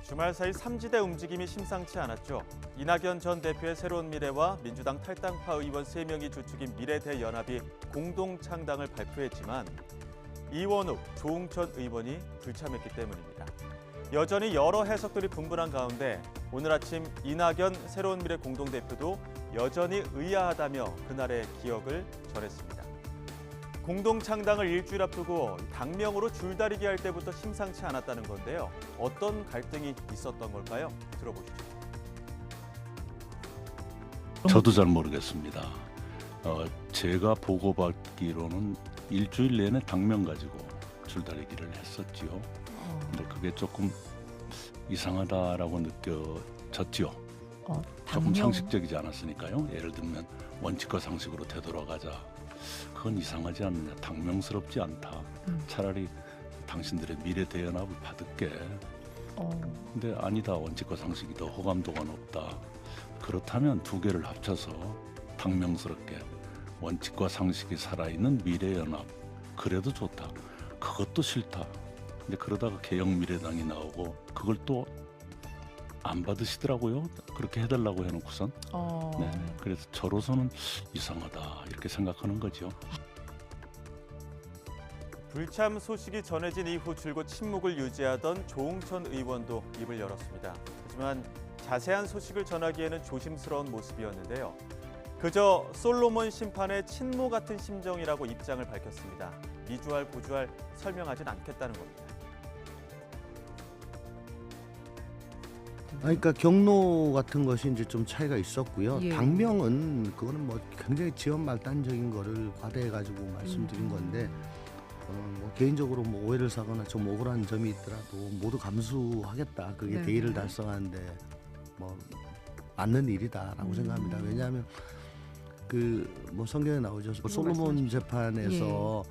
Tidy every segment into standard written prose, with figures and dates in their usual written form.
주말 사이 삼지대 움직임이 심상치 않았죠. 이낙연 전 대표의 새로운 미래와 민주당 탈당파 의원 3명이 주축인 미래대연합이 공동 창당을 발표했지만 이원욱, 조응천 의원이 불참했기 때문입니다. 여전히 여러 해석들이 분분한 가운데 오늘 아침 이낙연 새로운 미래 공동대표도 여전히 의아하다며 그날의 기억을 전했습니다. 공동 창당을 일주일 앞두고 당명으로 줄다리기 할 때부터 심상치 않았다는 건데요. 어떤 갈등이 있었던 걸까요? 들어보시죠. 저도 잘 모르겠습니다. 제가 보고받기로는 일주일 내내 당명 가지고 줄다리기를 했었지요. 근데 그게 조금 이상하다라고 느껴졌지요. 조금 상식적이지 않았으니까요. 예를 들면 원칙과 상식으로 되돌아가자. 그건 이상하지 않느냐. 당명스럽지 않다. 차라리 당신들의 미래대연합을 받을게. 근데 아니다. 원칙과 상식이 더 호감도가 높다. 그렇다면 두 개를 합쳐서 당명스럽게 원칙과 상식이 살아있는 미래연합. 그래도 좋다. 그것도 싫다. 근데 그러다가 개혁미래당이 나오고 그걸 또 안 받으시더라고요. 그렇게 해달라고 해놓고선. 네, 그래서 저로서는 이상하다 이렇게 생각하는 거죠. 불참 소식이 전해진 이후 줄곧 침묵을 유지하던 조응천 의원도 입을 열었습니다. 하지만 자세한 소식을 전하기에는 조심스러운 모습이었는데요. 그저 솔로몬 심판의 친모 같은 심정이라고 입장을 밝혔습니다. 이주할 고주할 설명하진 않겠다는 겁니다. 그러니까 경로 같은 것이 이제 좀 차이가 있었고요. 예. 당명은 그거는 뭐 굉장히 지연말단적인 거를 과대해 가지고 말씀드린 건데 뭐 개인적으로 뭐 오해를 사거나 좀 억울한 점이 있더라도 모두 감수하겠다. 그게 네. 대의를 달성하는데 뭐 맞는 일이다라고 생각합니다. 왜냐하면 그 뭐 성경에 나오죠. 솔로몬 재판에서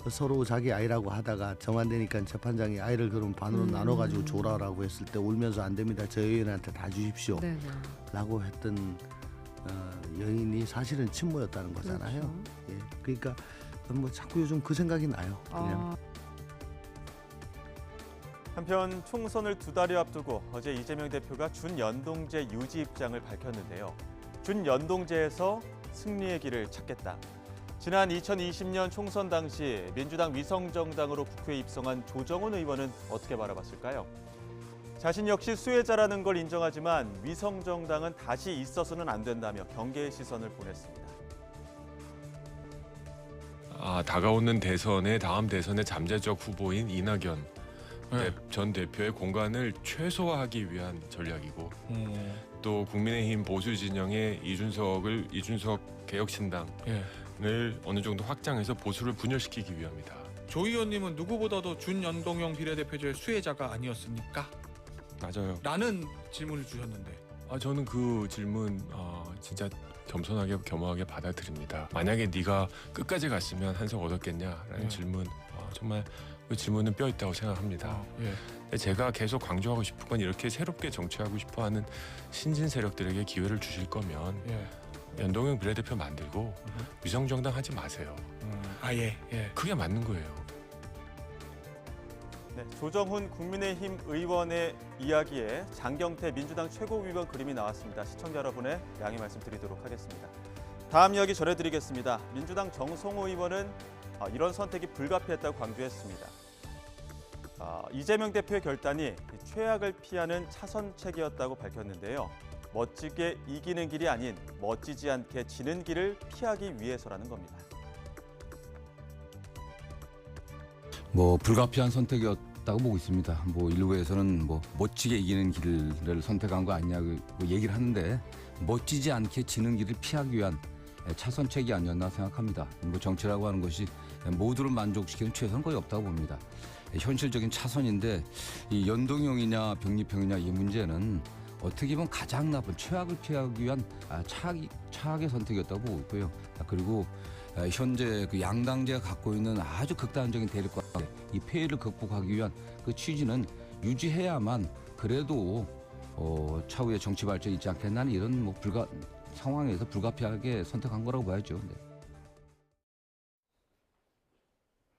서로 자기 아이라고 하다가 정 안 되니까 재판장이 아이를 그럼 반으로 나눠가지고 줘라라고 했을 때 울면서 안 됩니다. 저 여인한테 다 주십시오. 네네. 라고 했던 여인이 사실은 친모였다는 거잖아요. 그렇죠. 예, 그러니까 뭐 자꾸 요즘 그 생각이 나요. 그냥. 한편 총선을 2달여 앞두고 어제 이재명 대표가 준연동제 유지 입장을 밝혔는데요. 준연동제에서 승리의 길을 찾겠다. 지난 2020년 총선 당시 민주당 위성정당으로 국회에 입성한 조정훈 의원은 어떻게 바라봤을까요? 자신 역시 수혜자라는 걸 인정하지만 위성정당은 다시 있어서는 안 된다며 경계의 시선을 보냈습니다. 다가오는 대선의 다음 대선의 잠재적 후보인 이낙연 전 대표의 공간을 최소화하기 위한 전략이고 또 국민의힘 보수 진영의 이준석 개혁신당을 어느 정도 확장해서 보수를 분열시키기 위함이다. 조 의원님은 누구보다도 준연동형 비례대표제의 수혜자가 아니었습니까? 맞아요. 라는 질문을 주셨는데 저는 그 질문 진짜 겸손하게 겸허하게 받아들입니다. 만약에 네가 끝까지 갔으면 한석 얻었겠냐라는 질문 정말 그 질문은 뼈 있다고 생각합니다. 근데 제가 계속 강조하고 싶은 건 이렇게 새롭게 정치하고 싶어하는 신진 세력들에게 기회를 주실 거면 연동형 비례대표 만들고 위성정당 하지 마세요. 그게 맞는 거예요. 네, 조정훈 국민의힘 의원의 이야기에 장경태 민주당 최고위원 그림이 나왔습니다. 시청자 여러분의 양해 말씀드리도록 하겠습니다. 다음 이야기 전해드리겠습니다. 민주당 정성호 의원은 이런 선택이 불가피했다고 강조했습니다. 이재명 대표의 결단이 최악을 피하는 차선책이었다고 밝혔는데요. 멋지게 이기는 길이 아닌 멋지지 않게 지는 길을 피하기 위해서라는 겁니다. 뭐 불가피한 선택이었다고 보고 있습니다. 뭐 일부에서는 뭐 멋지게 이기는 길을 선택한 거 아니냐고 얘기를 하는데 멋지지 않게 지는 길을 피하기 위한 차선책이 아니었나 생각합니다. 뭐 정치라고 하는 것이 모두를 만족시키는 최선은 거의 없다고 봅니다. 현실적인 차선인데 이 연동형이냐 병립형이냐 이 문제는 어떻게 보면 가장 나쁜 최악을 피하기 위한 차악의 선택이었다고 보고 있고요. 그리고 현재 그 양당제가 갖고 있는 아주 극단적인 대립과 이 폐해를 극복하기 위한 그 취지는 유지해야만 그래도 차후에 정치 발전이 있지 않겠나 하는 이런 뭐 상황에서 불가피하게 선택한 거라고 봐야죠. 네.